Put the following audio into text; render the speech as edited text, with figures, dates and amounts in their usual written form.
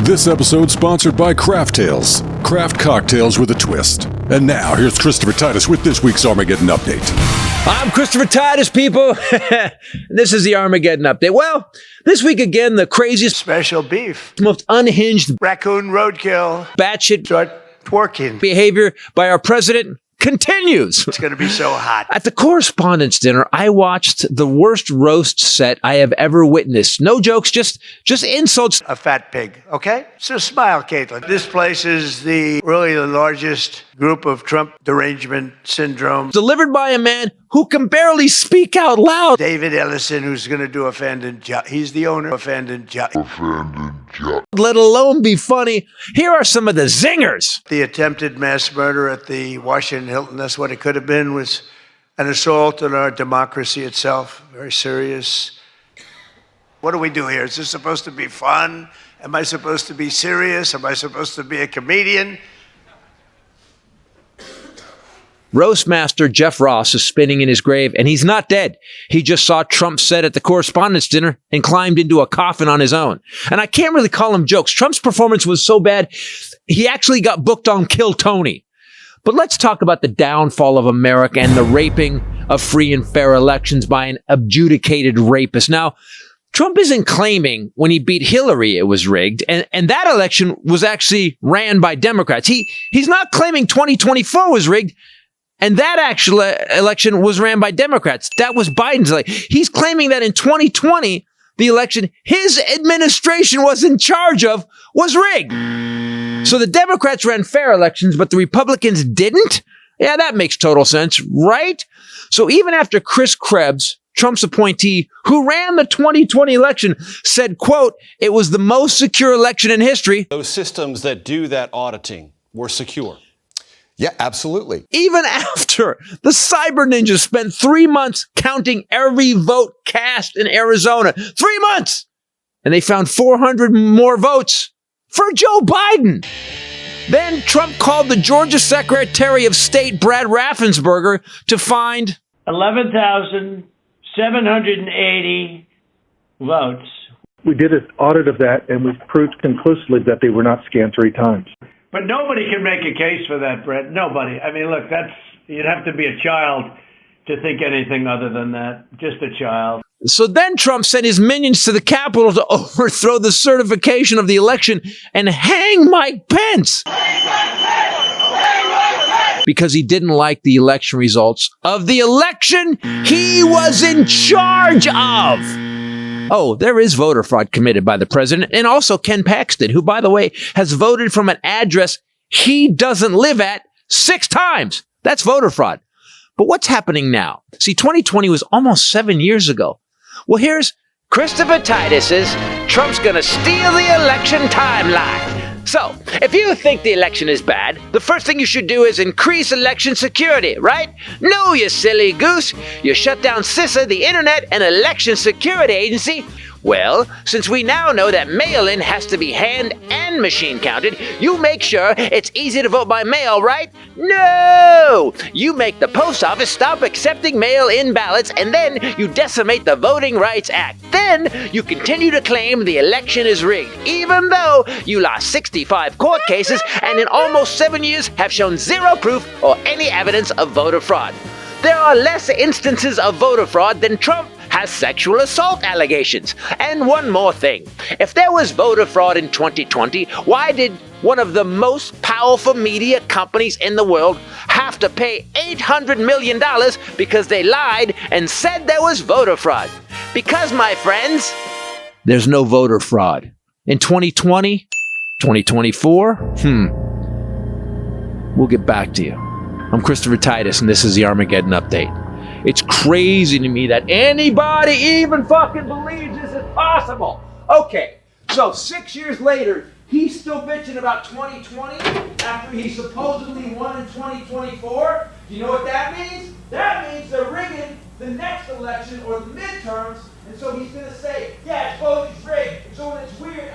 This episode sponsored by Craft Tales. Craft cocktails with a twist. And now, here's Christopher Titus with this week's Armageddon Update. I'm Christopher Titus, people. This is the Armageddon Update. Well, this week again, the craziest, special beef, most unhinged, raccoon roadkill, batshit start twerking behavior by our president continues. It's going to be so hot. At the correspondence dinner, I watched the worst roast set I have ever witnessed. No jokes, just insults. A fat pig, okay? So smile, Caitlin. This place is really the largest group of Trump derangement syndrome. Delivered by a man who can barely speak out loud. David Ellison, who's going to do offended job. He's the owner of offended job. Let alone be funny. Here are some of the zingers. The attempted mass murder at the Washington Hilton, that's what it could have been, was an assault on our democracy itself. Very serious. What do we do here? Is this supposed to be fun? Am I supposed to be serious? Am I supposed to be a comedian? Roastmaster Jeff Ross is spinning in his grave, and he's not dead. He just saw Trump said at the correspondence dinner and climbed into a coffin on his own. And I can't really call him jokes. Trump's performance was so bad, he actually got booked on Kill Tony. But let's talk about the downfall of America and the raping of free and fair elections by an adjudicated rapist. Now, Trump isn't claiming when he beat Hillary it was rigged, and that election was actually ran by Democrats. He's not claiming 2024 was rigged, and that actual election was ran by Democrats. That was Biden's election. He's claiming that in 2020, the election his administration was in charge of was rigged. So the Democrats ran fair elections, but the Republicans didn't? Yeah, that makes total sense, right? So even after Chris Krebs, Trump's appointee, who ran the 2020 election, said, quote, "It was the most secure election in history." Those systems that do that auditing were secure. Yeah, absolutely. Even after the cyber ninjas spent 3 months counting every vote cast in Arizona. 3 months! And they found 400 more votes for Joe Biden. Then Trump called the Georgia Secretary of State, Brad Raffensperger, to find 11,780 votes. We did an audit of that, and we proved conclusively that they were not scanned 3 times. But nobody can make a case for that, Brett. Nobody. I mean, look, you'd have to be a child to think anything other than that. Just a child. So then Trump sent his minions to the Capitol to overthrow the certification of the election and hang Mike Pence. Because he didn't like the election results of the election he was in charge of. Oh, there is voter fraud committed by the president and also Ken Paxton, who, by the way, has voted from an address he doesn't live at 6 times. That's voter fraud. But what's happening now? See, 2020 was almost 7 years ago. Well, here's Christopher Titus's Trump's Gonna Steal the Election timeline. So, if you think the election is bad, the first thing you should do is increase election security, right? No, you silly goose. You shut down CISA, the Internet and Election Security Agency. Well, since we now know that mail-in has to be hand and machine counted, you make sure it's easy to vote by mail, right? No! You make the post office stop accepting mail-in ballots, and then you decimate the Voting Rights Act. Then you continue to claim the election is rigged, even though you lost 65 court cases and in almost 7 years have shown zero proof or any evidence of voter fraud. There are less instances of voter fraud than Trump has sexual assault allegations. And one more thing. If there was voter fraud in 2020, why did one of the most powerful media companies in the world have to pay $800 million because they lied and said there was voter fraud? Because, my friends, there's no voter fraud. In 2020, 2024, we'll get back to you. I'm Christopher Titus, and this is the Armageddon Update. It's crazy to me that anybody even fucking believes this is possible. Okay, so 6 years later, he's still bitching about 2020 after he supposedly won in 2024. You know what that means? That means they're rigging the next election or the midterms, and so he's going to say, yeah, it's voting rigged. So when it's weird,